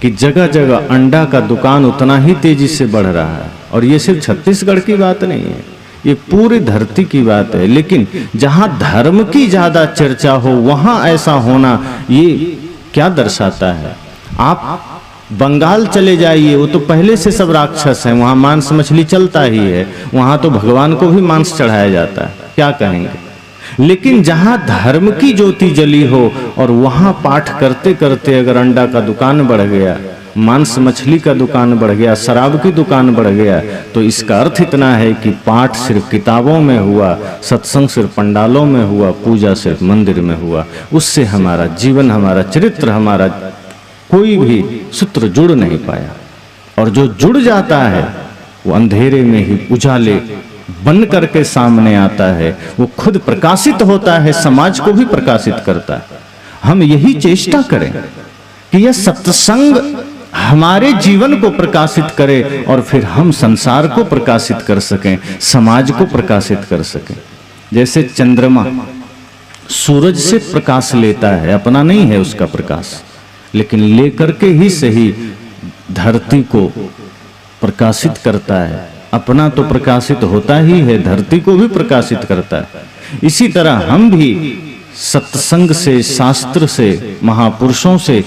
कि जगह जगह अंडा का दुकान उतना ही तेजी से बढ़ रहा है। और ये सिर्फ छत्तीसगढ़ की बात नहीं है, ये पूरी धरती की बात है। लेकिन जहाँ धर्म की ज़्यादा चर्चा हो वहाँ ऐसा होना, ये क्या दर्शाता है? आप बंगाल चले जाइए, वो तो पहले से सब राक्षस हैं, वहाँ मांस मछली चलता ही है, वहाँ तो भगवान को भी मांस चढ़ाया जाता है, क्या कहेंगे। लेकिन जहाँ धर्म की ज्योति जली हो और वहाँ पाठ करते करते अगर अंडा का दुकान बढ़ गया, मांस मछली का दुकान बढ़ गया, शराब की दुकान बढ़ गया, तो इसका अर्थ इतना है कि पाठ सिर्फ किताबों में हुआ, सत्संग सिर्फ पंडालों में हुआ, पूजा सिर्फ मंदिर में हुआ। उससे हमारा जीवन, हमारा चरित्र, हमारा कोई भी सूत्र जुड़ नहीं पाया। और जो जुड़ जाता है वो अंधेरे में ही उजाले बन करके सामने आता है, वो खुद प्रकाशित होता है, समाज को भी प्रकाशित करता है। हम यही चेष्टा करें कि यह सत्संग हमारे जीवन को प्रकाशित करे और फिर हम संसार को प्रकाशित कर सकें, समाज को प्रकाशित कर सकें। जैसे चंद्रमा सूरज से प्रकाश लेता है, अपना नहीं है उसका प्रकाश, लेकिन लेकर के ही सही धरती को प्रकाशित करता है। अपना तो प्रकाशित होता ही है, धरती को भी प्रकाशित करता है। इसी तरह हम भी सत्संग से, शास्त्र से, महापुरुषों से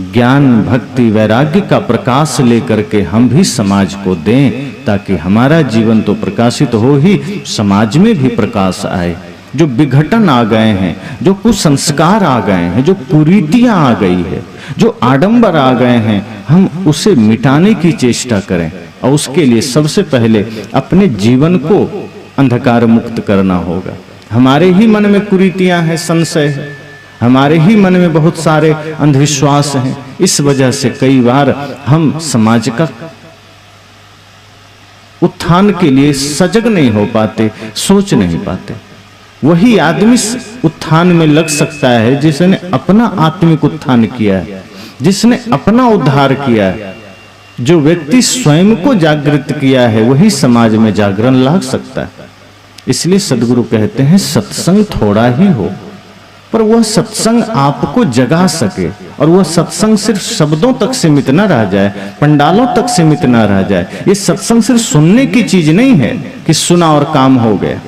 ज्ञान, भक्ति, वैराग्य का प्रकाश लेकर के हम भी समाज को दें, ताकि हमारा जीवन तो प्रकाशित हो ही, समाज में भी प्रकाश आए। जो विघटन आ गए हैं, जो कुसंस्कार आ गए हैं, जो कुरीतियां आ गई है, जो आडंबर आ गए हैं, हम उसे मिटाने की चेष्टा करें। और उसके लिए सबसे पहले अपने जीवन को अंधकार मुक्त करना होगा। हमारे ही मन में कुरीतियां हैं, संशय है, हमारे ही मन में बहुत सारे अंधविश्वास हैं। इस वजह से कई बार हम समाज का उत्थान के लिए सजग नहीं हो पाते, सोच नहीं पाते। वही आदमी उत्थान में लग सकता है जिसने अपना आत्मिक उत्थान किया है, जिसने अपना उद्धार किया है। जो व्यक्ति स्वयं को जागृत किया है वही समाज में जागरण ला सकता है। इसलिए सदगुरु कहते हैं सत्संग थोड़ा ही हो, पर वह सत्संग आपको जगा सके, और वह सत्संग सिर्फ शब्दों तक सीमित न रह जाए, पंडालों तक सीमित न रह जाए। ये सत्संग सिर्फ सुनने की चीज नहीं है कि सुना और काम हो गया।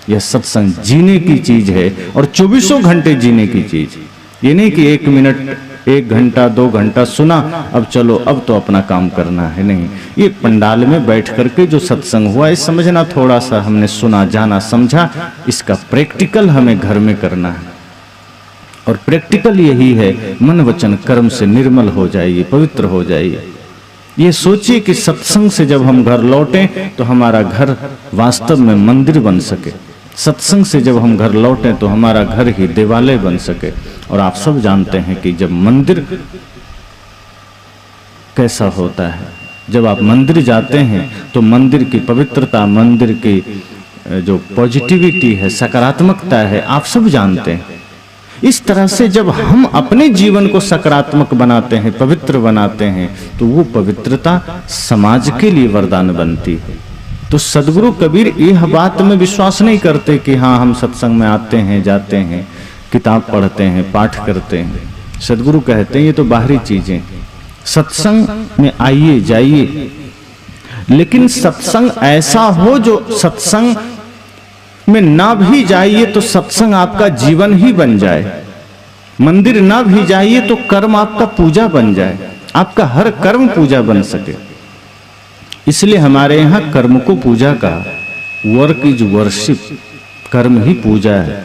यह सत्संग जीने की चीज है, और 24 घंटे जीने की चीज। ये नहीं कि 1 मिनट, 1 घंटा, 2 घंटा सुना, अब चलो अब तो अपना काम करना है, नहीं। ये पंडाल में बैठ करके जो सत्संग हुआ, ये समझना थोड़ा सा हमने सुना, जाना, समझा, इसका प्रैक्टिकल हमें घर में करना है। और प्रैक्टिकल यही है, मन वचन कर्म से निर्मल हो जाइए, पवित्र हो जाइए। ये सोचिए कि सत्संग से जब हम घर लौटें तो हमारा घर वास्तव में मंदिर बन सके। सत्संग से जब हम घर लौटें तो हमारा घर ही देवालय बन सके। और आप सब जानते हैं कि जब मंदिर कैसा होता है, जब आप मंदिर जाते हैं तो मंदिर की पवित्रता, मंदिर की जो पॉजिटिविटी है, सकारात्मकता है, आप सब जानते हैं। इस तरह से जब हम अपने जीवन को सकारात्मक बनाते हैं, पवित्र बनाते हैं, तो वो पवित्रता समाज के लिए वरदान बनती है। तो सदगुरु कबीर यह बात में विश्वास नहीं करते कि हाँ हम सत्संग में आते हैं, जाते हैं, किताब पढ़ते हैं, पाठ करते हैं। सदगुरु कहते हैं ये तो बाहरी चीजें, सत्संग में आइए जाइए, लेकिन सत्संग ऐसा हो जो सत्संग में ना भी जाइए तो सत्संग आपका जीवन ही बन जाए। मंदिर ना भी जाइए तो कर्म आपका पूजा बन जाए, आपका हर कर्म पूजा बन सके। इसलिए हमारे यहाँ कर्म को पूजा का, वर्क इज वर्शिप, कर्म ही पूजा है।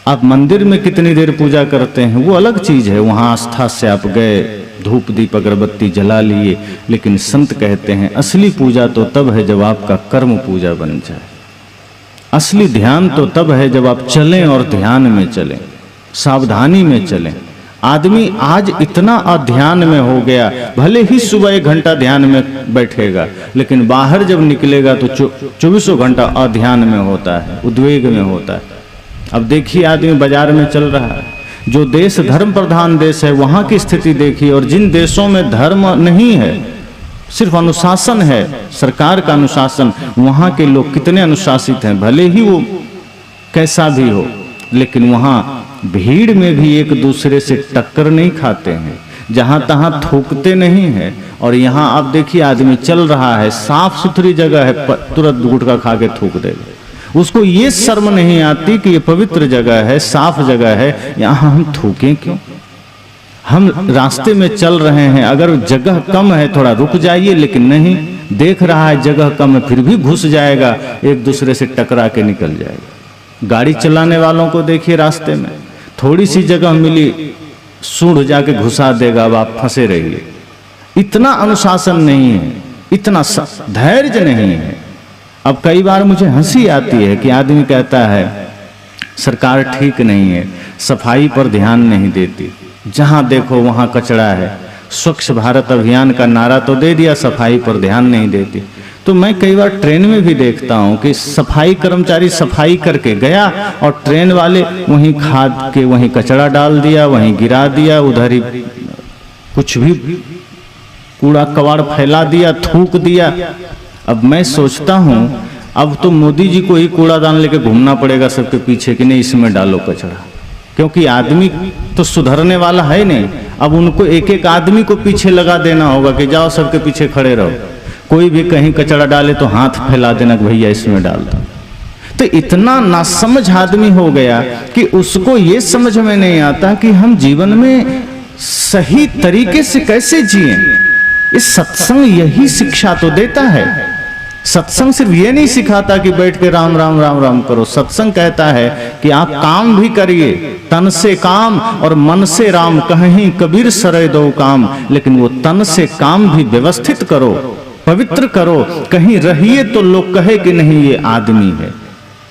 आप मंदिर में कितनी देर पूजा करते हैं वो अलग चीज है, वहां आस्था से आप गए, धूप दीप अगरबत्ती जला लिए, लेकिन संत कहते हैं असली पूजा तो तब है जब आपका कर्म पूजा बन जाए। असली ध्यान तो तब है जब आप चलें और ध्यान में चलें, सावधानी में चलें। आदमी आज इतना अध्यान में हो गया, भले ही सुबह 1 घंटा ध्यान में बैठेगा, लेकिन बाहर जब निकलेगा तो 24 घंटा अध्यान में होता है, उद्वेग में होता है। अब देखिए आदमी बाजार में चल रहा है, जो देश धर्म प्रधान देश है वहां की स्थिति देखिए, और जिन देशों में धर्म नहीं है, सिर्फ अनुशासन है, सरकार का अनुशासन, वहां के लोग कितने अनुशासित हैं। भले ही वो कैसा भी हो, लेकिन वहां भीड़ में भी एक दूसरे से टक्कर नहीं खाते हैं, जहां तहां थूकते नहीं है। और यहाँ आप देखिए आदमी चल रहा है, साफ सुथरी जगह है, तुरंत गुटखा खा के थूक देगा। उसको ये शर्म नहीं आती कि ये पवित्र जगह है, साफ जगह है, यहाँ हम थूकें क्यों। हम रास्ते में चल रहे हैं, अगर जगह कम है थोड़ा रुक जाइए, लेकिन नहीं, देख रहा है जगह कम है फिर भी घुस जाएगा, एक दूसरे से टकरा के निकल जाएगा। गाड़ी चलाने वालों को देखिए, रास्ते में थोड़ी सी जगह मिली, सूंढ़ जाके घुसा देगा, अब आप फंसे रहिए। इतना अनुशासन नहीं है, इतना धैर्य नहीं है। अब कई बार मुझे हंसी आती है कि आदमी कहता है सरकार ठीक नहीं है, सफाई पर ध्यान नहीं देती, जहां देखो वहां कचरा है। स्वच्छ भारत अभियान का नारा तो दे दिया, सफाई पर ध्यान नहीं देती। तो मैं कई बार ट्रेन में भी देखता हूं कि सफाई कर्मचारी सफाई करके गया और ट्रेन वाले वहीं खाद के वहीं कचरा डाल दिया, वहीं गिरा दिया, उधर ही कुछ भी कूड़ा कबाड़ फैला दिया, थूक दिया। अब मैं सोचता हूं अब तो मोदी जी को ही कूड़ादान लेके घूमना पड़ेगा सबके पीछे कि नहीं इसमें डालो कचरा, क्योंकि आदमी तो सुधरने वाला है नहीं। अब उनको एक एक आदमी को पीछे लगा देना होगा कि जाओ सबके पीछे खड़े रहो, कोई भी कहीं कचरा डाले तो हाथ फैला देना कि भैया इसमें डाल दो। तो इतना नासमझ आदमी हो गया कि उसको ये समझ में नहीं आता कि हम जीवन में सही तरीके से कैसे जिएं। इस सत्संग यही शिक्षा तो देता है। सत्संग सिर्फ ये नहीं सिखाता कि बैठ के राम राम राम राम करो। सत्संग कहता है कि आप काम भी करिए, तन से काम और मन से राम, कहीं कबीर सरे दो काम। लेकिन वो तन से काम भी व्यवस्थित करो, पवित्र करो। कहीं रहिए तो लोग कहे कि नहीं ये आदमी है।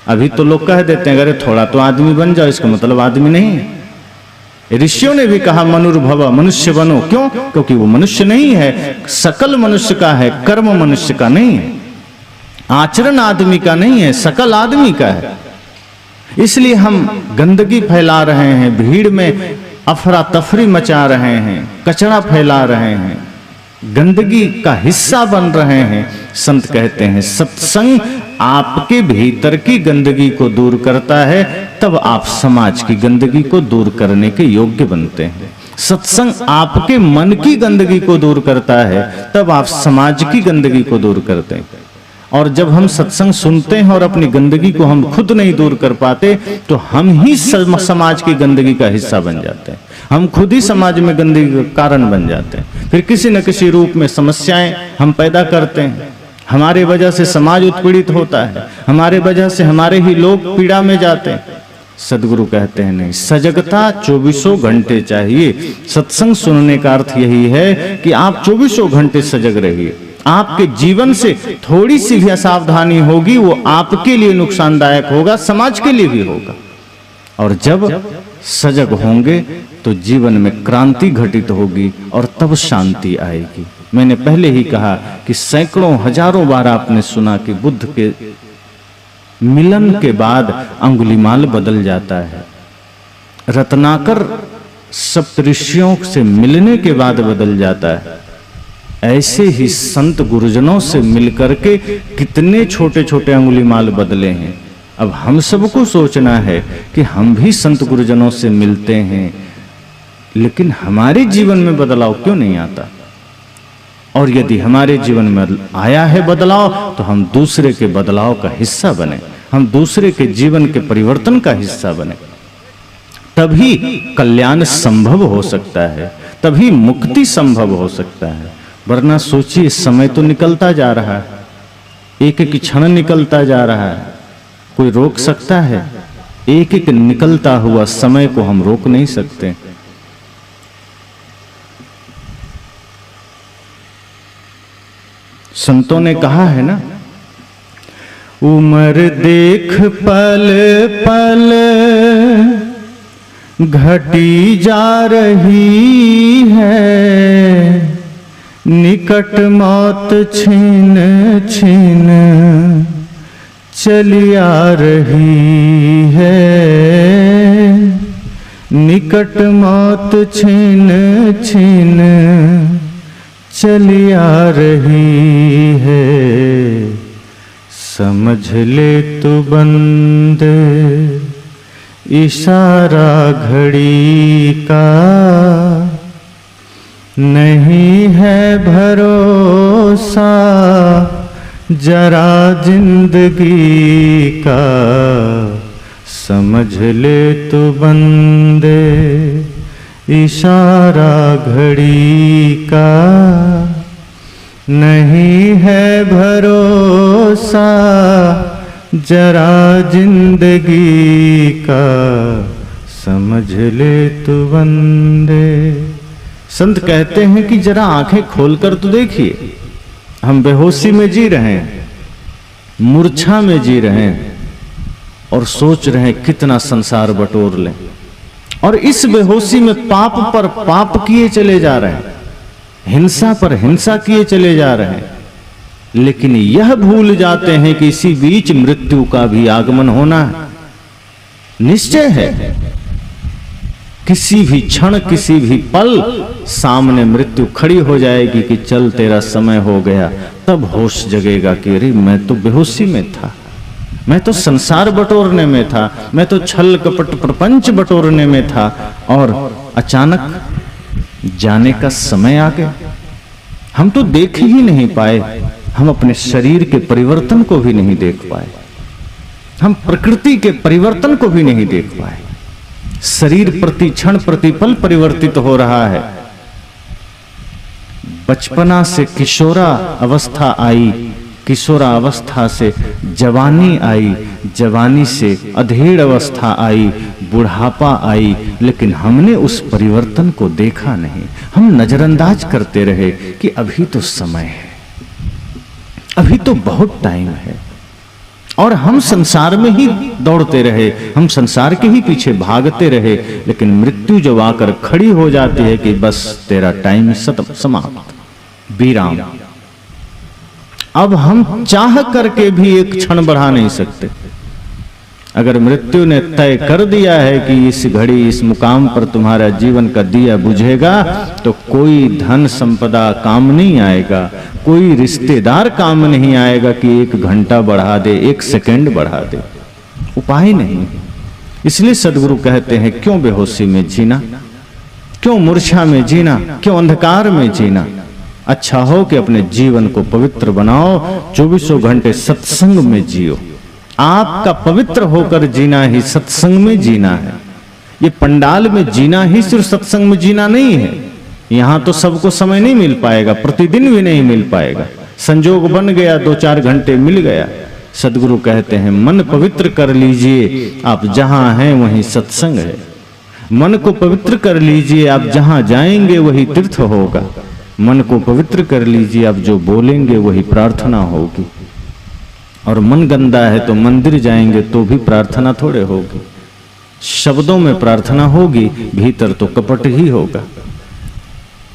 अभी तो लोग कह देते हैं अरे थोड़ा तो आदमी बन जाओ, इसका मतलब आदमी नहीं है। ऋषियों ने भी कहा मनुर्भव, मनुष्य बनो। क्यों? क्योंकि वो मनुष्य नहीं है, सकल मनुष्य का है, कर्म मनुष्य का नहीं है, आचरण आदमी का नहीं है, सकल आदमी का है। इसलिए हम गंदगी फैला रहे हैं, भीड़ में अफरा तफरी मचा रहे हैं, कचरा फैला रहे हैं, गंदगी का हिस्सा बन रहे हैं। संत कहते हैं सत्संग आपके भीतर की गंदगी को दूर करता है, तब आप समाज की गंदगी को दूर करने के योग्य बनते हैं। सत्संग आपके मन की गंदगी को दूर करता है, तब आप समाज की गंदगी को दूर करते हैं। और जब हम सत्संग सुनते हैं और अपनी गंदगी को हम खुद नहीं दूर कर पाते, तो हम ही समाज की गंदगी का हिस्सा बन जाते हैं। हम खुद ही समाज में गंदगी का कारण बन जाते हैं। फिर किसी न किसी रूप में समस्याएं हम पैदा करते हैं। हमारे वजह से समाज उत्पीड़ित होता है, हमारे वजह से हमारे ही लोग पीड़ा में जाते हैं। सदगुरु कहते हैं नहीं, सजगता 24 घंटे चाहिए। सत्संग सुनने का अर्थ यही है कि आप 24 घंटे सजग रहिए। आपके जीवन से थोड़ी सी भी असावधानी होगी, वो आपके लिए नुकसानदायक होगा, समाज के लिए भी होगा। और जब सजग होंगे तो जीवन में क्रांति घटित होगी और तब शांति आएगी। मैंने पहले ही कहा कि सैकड़ों हजारों बार आपने सुना कि बुद्ध के मिलन के बाद अंगुलीमाल बदल जाता है, रत्नाकर सप्तऋषियों से मिलने के बाद बदल जाता है। ऐसे ही संत गुरुजनों से मिलकर के कितने छोटे छोटे अंगुलीमाल बदले हैं। अब हम सबको सोचना है कि हम भी संत गुरुजनों से मिलते हैं, लेकिन हमारे जीवन में बदलाव क्यों नहीं आता? और यदि हमारे जीवन में आया है बदलाव, तो हम दूसरे के बदलाव का हिस्सा बने, हम दूसरे के जीवन के परिवर्तन का हिस्सा बने। तभी कल्याण संभव हो सकता है, तभी मुक्ति संभव हो सकता है। वरना सोचिए, समय तो निकलता जा रहा है, एक एक क्षण निकलता जा रहा है, कोई रोक सकता है? एक एक निकलता हुआ समय को हम रोक नहीं सकते। संतों ने कहा है ना, उम्र देख पल पल घटी जा रही है, निकट मौत छीन छीन चली आ रही है। निकट मौत छीन छीन चली आ रही है, समझ ले तू बंदे इशारा घड़ी का, नहीं है भरोसा जरा जिंदगी का, समझ ले तू बंदे इशारा घड़ी का, नहीं है भरोसा जरा जिंदगी का, समझ ले तू बंदे। संत कहते हैं कि जरा आंखें खोलकर तो देखिए, हम बेहोशी में जी रहे हैं, मूर्छा में जी रहे हैं और सोच रहे हैं कितना संसार बटोर लें, और इस बेहोशी में पाप पर पाप किए चले जा रहे हैं, हिंसा पर हिंसा किए चले जा रहे हैं, लेकिन यह भूल जाते हैं कि इसी बीच मृत्यु का भी आगमन होना है, निश्चय है। किसी भी क्षण किसी भी पल सामने मृत्यु खड़ी हो जाएगी कि चल तेरा समय हो गया, तब होश जगेगा कि अरे मैं तो बेहोशी में था, मैं तो संसार बटोरने में था, मैं तो छल कपट प्रपंच बटोरने में था, और अचानक जाने का समय आ गया। हम तो देख ही नहीं पाए, हम अपने शरीर के परिवर्तन को भी नहीं देख पाए, हम प्रकृति के परिवर्तन को भी नहीं देख पाए। शरीर प्रति क्षण प्रतिपल परिवर्तित हो रहा है। बचपना से किशोरा अवस्था आई, किशोरा अवस्था से जवानी आई, जवानी से अधेड़ अवस्था आई, बुढ़ापा आई, लेकिन हमने उस परिवर्तन को देखा नहीं। हम नजरअंदाज करते रहे कि अभी तो समय है, अभी तो बहुत टाइम है, और हम संसार में ही दौड़ते रहे, हम संसार के ही पीछे भागते रहे। लेकिन मृत्यु जब आकर खड़ी हो जाती है कि बस तेरा टाइम समाप्त, विराम, अब हम चाह करके भी एक क्षण बढ़ा नहीं सकते। अगर मृत्यु ने तय कर दिया है कि इस घड़ी इस मुकाम पर तुम्हारा जीवन का दिया बुझेगा, तो कोई धन संपदा काम नहीं आएगा, कोई रिश्तेदार काम नहीं आएगा कि 1 घंटा बढ़ा दे, 1 सेकंड बढ़ा दे, उपाय नहीं। इसलिए सदगुरु कहते हैं क्यों बेहोशी में जीना, क्यों मूर्छा में जीना, क्यों अंधकार में जीना। अच्छा हो कि अपने जीवन को पवित्र बनाओ, 24 घंटे सत्संग में जियो। आपका पवित्र होकर जीना ही सत्संग में जीना है। ये पंडाल में जीना ही सिर्फ सत्संग में जीना नहीं है। यहां तो सबको समय नहीं मिल पाएगा, प्रतिदिन भी नहीं मिल पाएगा, संजोग बन गया 2-4 घंटे मिल गया। सदगुरु कहते हैं मन पवित्र कर लीजिए, आप जहां हैं वहीं सत्संग है। मन को पवित्र कर लीजिए, आप जहां जाएंगे वही तीर्थ होगा। मन को पवित्र कर लीजिए, आप जो बोलेंगे वही प्रार्थना होगी। और मन गंदा है तो मंदिर जाएंगे तो भी प्रार्थना थोड़े होगी। शब्दों में प्रार्थना होगी, भीतर तो कपट ही होगा।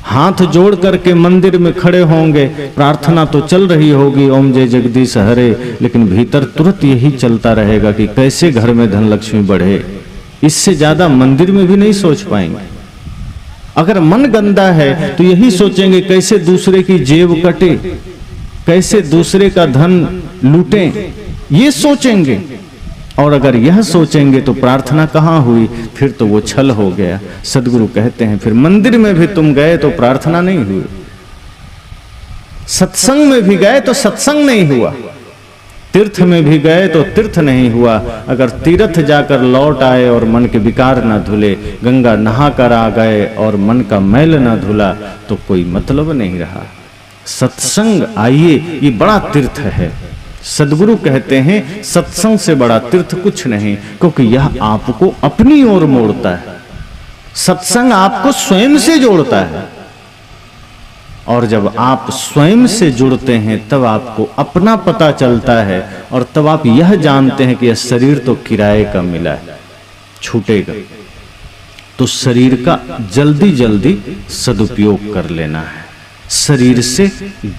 हाथ जोड़ करके मंदिर में खड़े होंगे, प्रार्थना तो चल रही होगी ओम जय जगदीश हरे, लेकिन भीतर तुरंत यही चलता रहेगा कि कैसे घर में धन लक्ष्मी बढ़े। इससे ज्यादा मंदिर में भी नहीं सोच पाएंगे। अगर मन गंदा है तो यही सोचेंगे कैसे दूसरे की जेब कटे, कैसे दूसरे का धन लूटें, ये सोचेंगे। और अगर यह सोचेंगे तो प्रार्थना कहाँ हुई, फिर तो वो छल हो गया। सदगुरु कहते हैं फिर मंदिर में भी तुम गए तो प्रार्थना नहीं हुई, सत्संग में भी गए तो सत्संग नहीं हुआ, तीर्थ में भी गए तो तीर्थ नहीं हुआ। अगर तीर्थ जाकर लौट आए और मन के विकार ना धुले, गंगा नहा कर आ गए और मन का मैल ना धुला, तो कोई मतलब नहीं रहा। सत्संग आइए, ये बड़ा तीर्थ है। सदगुरु कहते हैं सत्संग से बड़ा तीर्थ कुछ नहीं, क्योंकि यह आपको अपनी ओर मोड़ता है। सत्संग आपको स्वयं से जोड़ता है, और जब आप स्वयं से जुड़ते हैं तब आपको अपना पता चलता है, और तब आप यह जानते हैं कि यह शरीर तो किराए का मिला है, छूटेगा। तो शरीर का जल्दी जल्दी सदुपयोग कर लेना है, शरीर से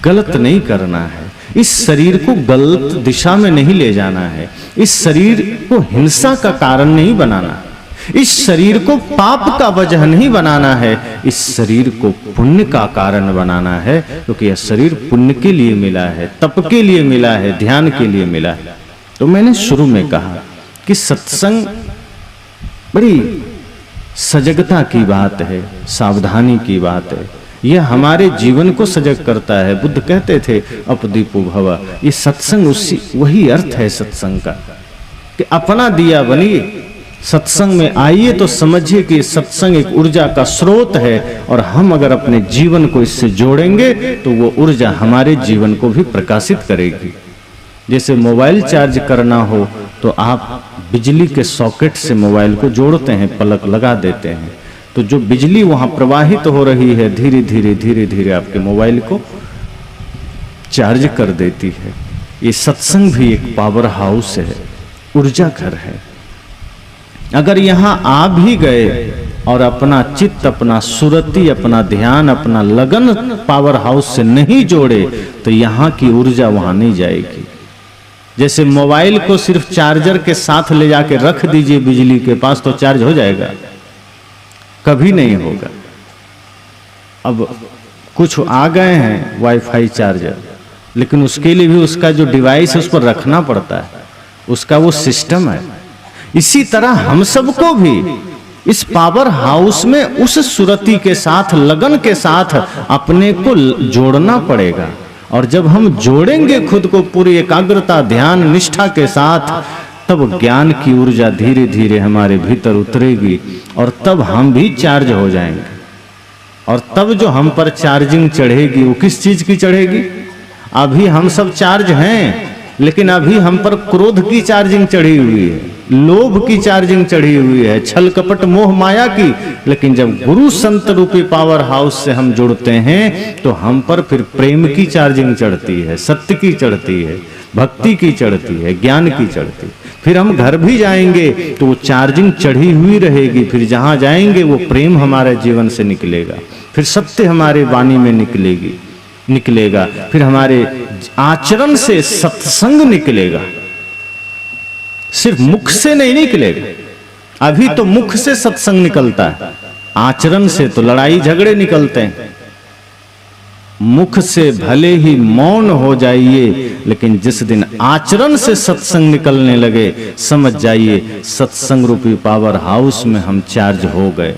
गलत नहीं करना है, इस शरीर को गलत दिशा में नहीं ले जाना है, इस शरीर को हिंसा का कारण नहीं बनाना, इस शरीर को पाप का वजह नहीं बनाना है, इस शरीर को पुण्य का कारण बनाना है, क्योंकि यह शरीर पुण्य के लिए मिला है, तप के लिए मिला है, ध्यान के लिए मिला है। तो मैंने शुरू में कहा कि सत्संग बड़ी सजगता की बात है, सावधानी की बात है। यह हमारे जीवन को सजग करता है। बुद्ध कहते थे अपदीपो भव। ये सत्संग उसी वही अर्थ है सत्संग का, कि अपना दिया बनिए, सत्संग में आइए तो समझिए कि सत्संग एक ऊर्जा का स्रोत है, और हम अगर अपने जीवन को इससे जोड़ेंगे तो वो ऊर्जा हमारे जीवन को भी प्रकाशित करेगी। जैसे मोबाइल चार्ज करना हो तो आप बिजली के सॉकेट से मोबाइल को जोड़ते हैं, प्लग लगा देते हैं, तो जो बिजली वहां प्रवाहित हो रही है धीरे धीरे धीरे धीरे आपके मोबाइल को चार्ज कर देती है। ये सत्संग भी एक पावर हाउस है, ऊर्जा घर है। अगर यहां आ भी गए और अपना चित्त, अपना सुरति, अपना ध्यान, अपना लगन पावर हाउस से नहीं जोड़े तो यहां की ऊर्जा वहां नहीं जाएगी। जैसे मोबाइल को सिर्फ चार्जर के साथ ले जाके रख दीजिए बिजली के पास तो चार्ज हो जाएगा, कभी नहीं होगा। अब कुछ आ गए हैं वाईफाई चार्जर, लेकिन उसके लिए भी उसका जो डिवाइस है उस पर रखना पड़ता है, उसका वो सिस्टम है। इसी तरह हम सबको भी इस पावर हाउस में उस सुरति के साथ, लगन के साथ अपने को जोड़ना पड़ेगा। और जब हम जोड़ेंगे खुद को पूरी एकाग्रता, ध्यान, निष्ठा के साथ, तब ज्ञान की ऊर्जा धीरे धीरे हमारे भीतर उतरेगी और तब हम भी चार्ज हो जाएंगे। और तब जो हम पर चार्जिंग चढ़ेगी वो किस चीज की चढ़ेगी? अभी हम सब चार्ज हैं, लेकिन अभी हम पर क्रोध की चार्जिंग चढ़ी हुई है, लोभ की चार्जिंग चढ़ी हुई है, छल कपट मोह माया की। लेकिन जब गुरु संत रूपी पावर हाउस से हम जुड़ते हैं तो हम पर फिर प्रेम की चार्जिंग चढ़ती है, सत्य की चढ़ती है, भक्ति की चढ़ती है, ज्ञान की चढ़ती है। फिर हम घर भी जाएंगे तो वो चार्जिंग चढ़ी हुई रहेगी। फिर जहां जाएंगे वो प्रेम हमारे जीवन से निकलेगा, फिर सत्य हमारे वाणी में निकलेगा, फिर हमारे आचरण से सत्संग निकलेगा, सिर्फ मुख से नहीं निकलेगा। अभी तो मुख से सत्संग निकलता है, आचरण से तो लड़ाई झगड़े निकलते हैं। मुख से भले ही मौन हो जाइए, लेकिन जिस दिन आचरण से सत्संग निकलने लगे, समझ जाइए सत्संग रूपी पावर हाउस में हम चार्ज हो गए।